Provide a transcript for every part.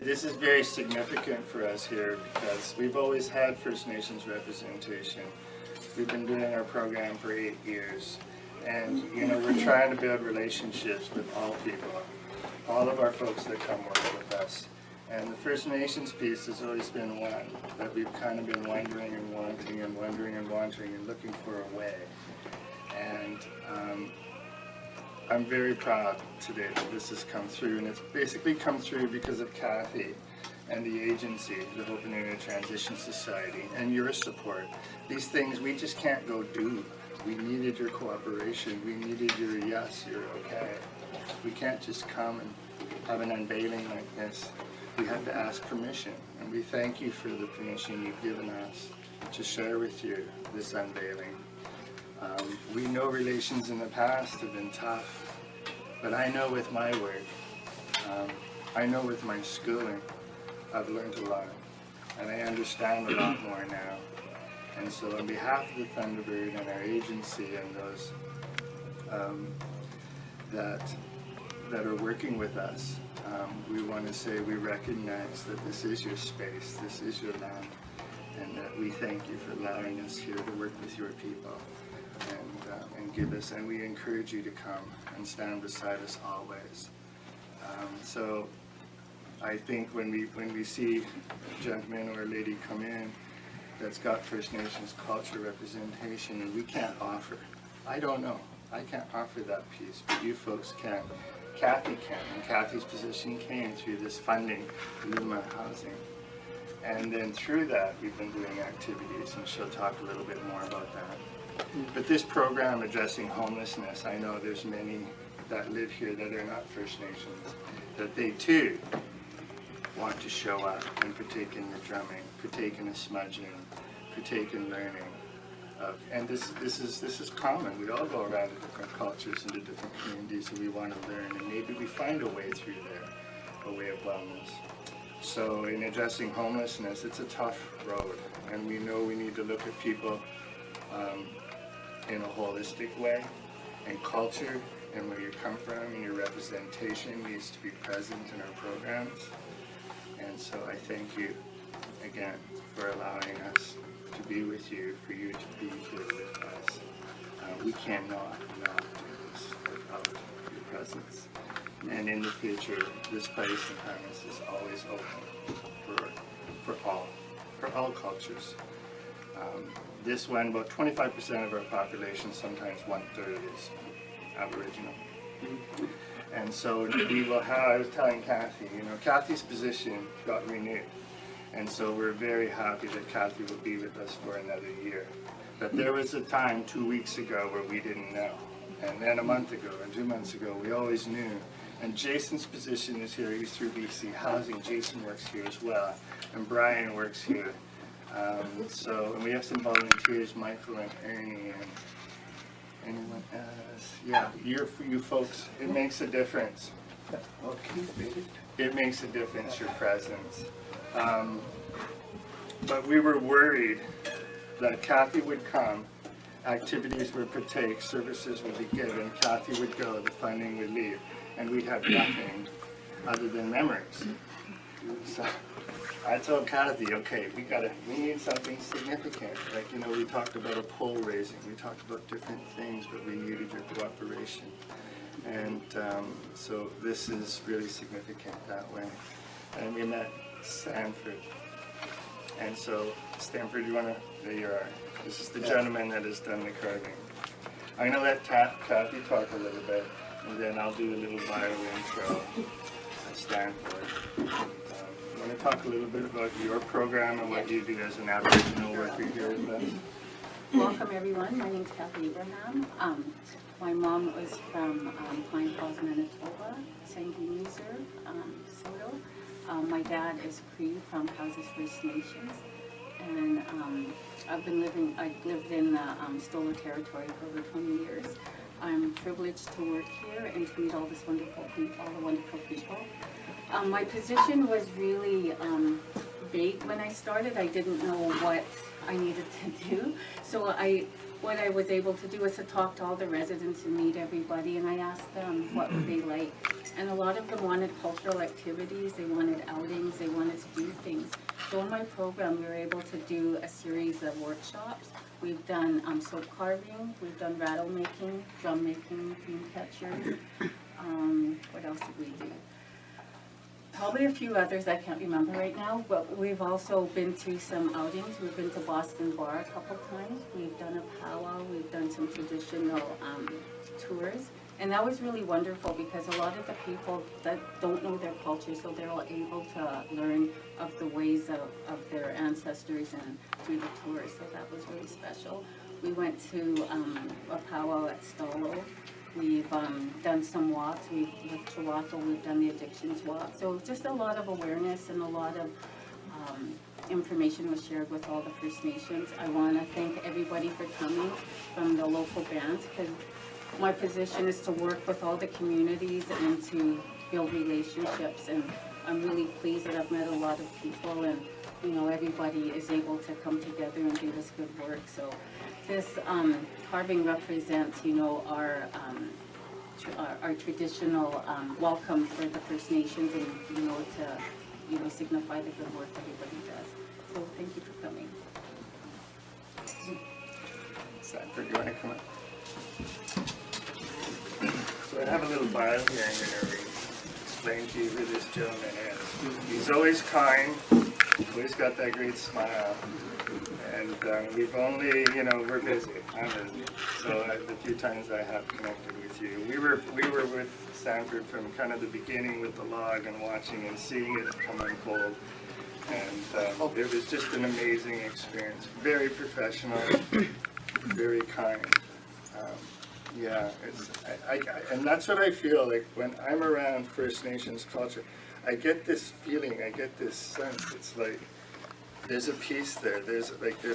This is very significant for us here because we've always had First Nations representation. We've been doing our program for 8 years. And, you know, we're trying to build relationships with all people, all of our folks that come work with us. And the First Nations piece has always been one that we've kind of been wondering and wanting and wondering and wanting and looking for a way. And I'm very proud today that this has come through, and it's basically come through because of Kathy and the agency, the Hope and Unity Transition Society, and your support. These things we just can't go do. We needed your cooperation. We needed your yes, you're okay. We can't just come and have an unveiling like this. We had to ask permission, and we thank you for the permission you've given us to share with you this unveiling. We know relations in the past have been tough, but I know with my work, I know with my schooling, I've learned a lot, and I understand a lot more now. And so on behalf of the Thunderbird and our agency and those that are working with us, we want to say we recognize that this is your space, this is your land, and that we thank you for allowing us here to work with your people and give us, and we encourage you to come and stand beside us always. So I think when we see a gentleman or a lady come in that's got First Nations culture representation and we can't offer, I don't know, I can't offer that piece, but you folks can. Kathy can, and Kathy's position came through this funding, Luma Housing. And then through that, we've been doing activities, and she'll talk a little bit more about that. But this program addressing homelessness, I know there's many that live here that are not First Nations, that they too want to show up and partake in the drumming, partake in the smudging, partake in learning. And this is common. We all go around to different cultures and to different communities, and we want to learn, and maybe we find a way through there, a way of wellness. So in addressing homelessness, it's a tough road, and we know we need to look at people in a holistic way, and culture and where you come from and your representation needs to be present in our programs. And so I thank you again for allowing us to be with you, for you to be here with us. We cannot not do this without your presence. And in the future, this place and premise is always open for all cultures. This one, about 25% of our population, sometimes 1/3 is Aboriginal. And so we will have, I was telling Kathy, you know, Kathy's position got renewed. And so we're very happy that Kathy will be with us for another year. But there was a time 2 weeks ago where we didn't know. And then a month ago and 2 months ago, we always knew. And Jason's position is here. He's through BC Housing. Jason works here as well. And Brian works here. And we have some volunteers, Michael and Ernie and anyone else. Yeah, you folks, it makes a difference. It makes a difference, your presence. But we were worried that Kathy would come, activities would partake, services would be given, Kathy would go, the funding would leave, and we'd have nothing other than memories. So I told Kathy, okay, we need something significant. Like, you know, we talked about a pole raising, we talked about different things, but we needed your cooperation. And so this is really significant that way. And we met Sanford. And so, Sanford, there you are. This is the gentleman that has done the carving. I'm going to let Kathy talk a little bit, and then I'll do a little bio intro at Sanford. You want to talk a little bit about your program and what you do as an Aboriginal worker here with us? Welcome everyone, my name is Kathy Abraham. My mom was from Pine Falls, Manitoba, Sanguine Reserve, Soto. My dad is Cree from Houses First Nations, and I've lived in the Stolar Territory for over 20 years. I'm privileged to work here and to meet all the wonderful people. My position was really vague when I started. I didn't know what I needed to do. So what I was able to do was to talk to all the residents and meet everybody, and I asked them what would they like. And a lot of them wanted cultural activities, they wanted outings, they wanted to do things. So in my program, we were able to do a series of workshops. We've done soap carving, we've done rattle making, drum making, dream catchers. What else did we do? Probably a few others I can't remember right now, but we've also been to some outings. We've been to Boston Bar a couple times. We've done a powwow. We've done some traditional tours. And that was really wonderful because a lot of the people that don't know their culture, so they're all able to learn of the ways of their ancestors and through the tours. So that was really special. We went to a powwow at Stalo. We've done some walks. With Toronto, we've done the addictions walk. So just a lot of awareness and a lot of information was shared with all the First Nations. I want to thank everybody for coming from the local bands, because my position is to work with all the communities and to build relationships. And I'm really pleased that I've met a lot of people, and you know, everybody is able to come together and do this good work. So this carving represents, you know, our traditional welcome for the First Nations, and you know, to signify the good work everybody does. So thank you for coming. Sanford, you want to come up? So I have a little bio here and going to explain to you who this gentleman is. He's always kind, always got that great smile, and we've only, you know, we're busy. I'm busy. So the few times I have connected with you, we were with Sanford from kind of the beginning with the log and watching and seeing it come unfold, and it was just an amazing experience. Very professional, very kind. Yeah, and that's what I feel like when I'm around First Nations culture. I get this feeling, I get this sense. It's like there's a peace there. There's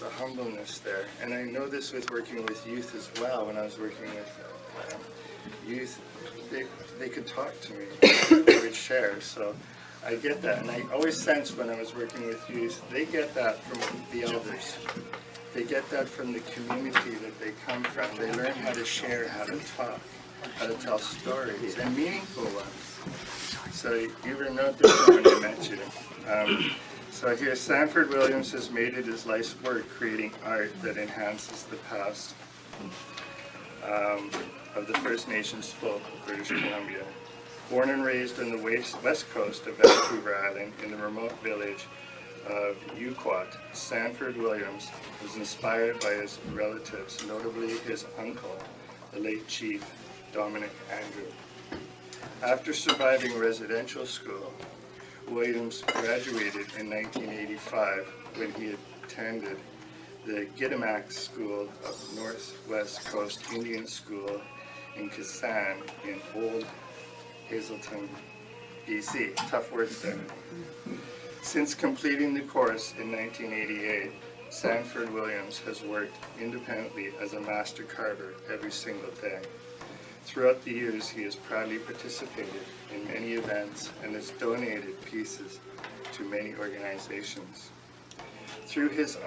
a humbleness there, and I know this with working with youth as well. When I was working with youth, they could talk to me, they would share. So I get that, and I always sense when I was working with youth, they get that from the elders. They get that from the community that they come from. They learn how to share, how to talk, how to tell stories, and meaningful ones. So you were no different when I met you. So here, Sanford Williams has made it his life's work creating art that enhances the past of the First Nations folk of British Columbia. Born and raised on the west coast of Vancouver Island in the remote village of Uquat, Sanford Williams was inspired by his relatives, notably his uncle, the late Chief Dominic Andrew. After surviving residential school, Williams graduated in 1985 when he attended the Gitimac School of Northwest Coast Indian School in Kisan in Old Hazelton, BC. Tough words there. Since completing the course in 1988, Sanford Williams has worked independently as a master carver every single day. Throughout the years, he has proudly participated in many events and has donated pieces to many organizations. Though his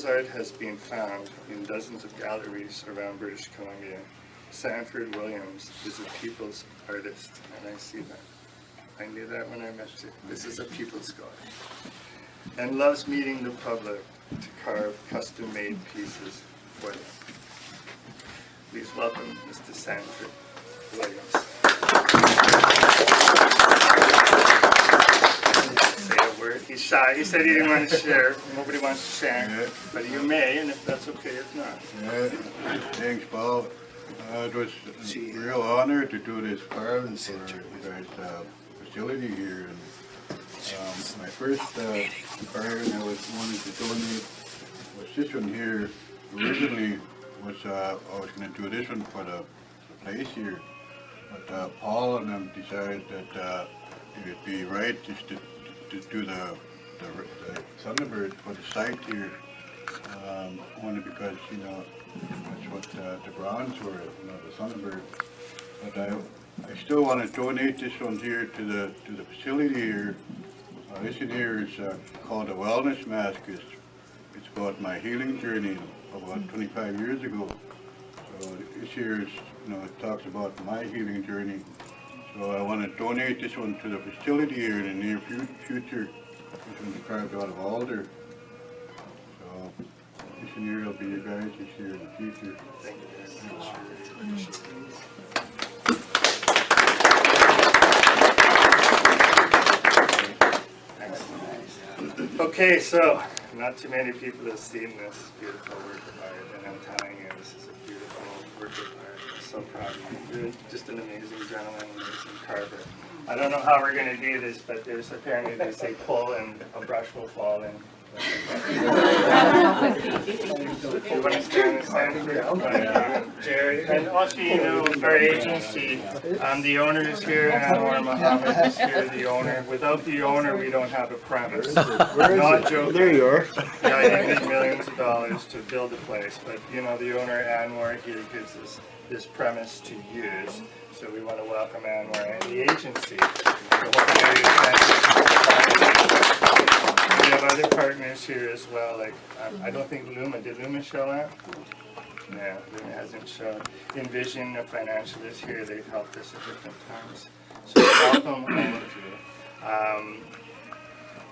art has been found in dozens of galleries around British Columbia, Sanford Williams is a people's artist, and I see that. I knew that when I met you. This is a people's scholar. And loves meeting the public to carve custom-made pieces for them. Please welcome Mr. Sanford Williams. Say a word. He's shy. He said he didn't want to share. Nobody wants to share. Yeah. But you may, and if that's okay, if not. Yeah. Thanks, Paul. It was a real honor to do this carving for you guys' facility here. And, my first carving I wanted to donate was this one here. Originally was I was going to do this one for the place here, but Paul and them decided that it would be right just to do the Thunderbird for the site here, only because, you know, that's what the bronze were, you know, the Thunderbird. But I still want to donate this one here to the facility here. This one here is called a wellness mask. It's it's about my healing journey about 25 years ago. So this year's, it talks about my healing journey. So I want to donate this one to the facility here in the near future. This one's carved out of alder. So this one here will be you guys this year in the future. Thank you very much. Okay, so not too many people have seen this beautiful work of art, and I'm telling you, this is a beautiful work of art. I'm so proud of you. You're just an amazing gentleman, amazing carver. I don't know how we're going to do this, but there's apparently they say pull and a brush will fall in. You want to stand in Sanford? Jerry. And also, our agency, the owner is here, Anwar Mohammed is here, the owner. Without the owner, we don't have a premise. Not joking. There you are. Yeah, he needs millions of dollars to build a place, but the owner, Anwar, here gives us this premise to use. So we want to welcome Anwar and the agency. We have other partners here as well, like, I don't think Luma, did Luma show up? No, Luma hasn't shown. Envision, the financialists here, they've helped us at different times. So welcome all of you.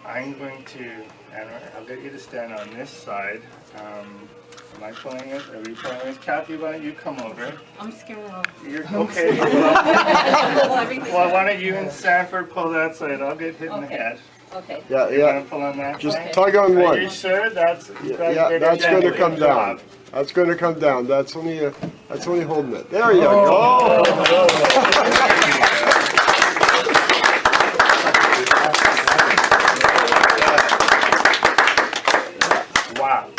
I'm going to, Anwar, I'll get you to stand on this side. Am I pulling it? Are we pulling it? Kathy, why don't you come over? I'm scared of You're okay. Well, why don't you and Sanford pull that side? I'll get hit in the head. Okay. Yeah, You want to yeah. pull on that Just side? tug on Are one. you sure? That's Yeah, that's going to come down. That's going to come down. That's only holding it. There you go. Wow.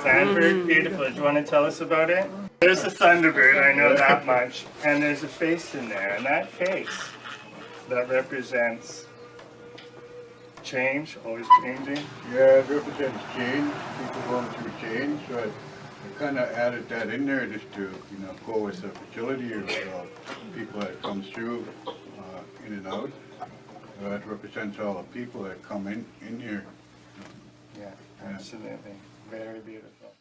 Sanford, beautiful. Do you want to tell us about it? There's a Thunderbird, I know that much. And there's a face in there. And that face, that represents change, always changing. Yeah, it represents change, people going through change. So I kind of added that in there just to, go with the facility of people that come through, in and out. It represents all the people that come in here. Yeah, absolutely. Very beautiful.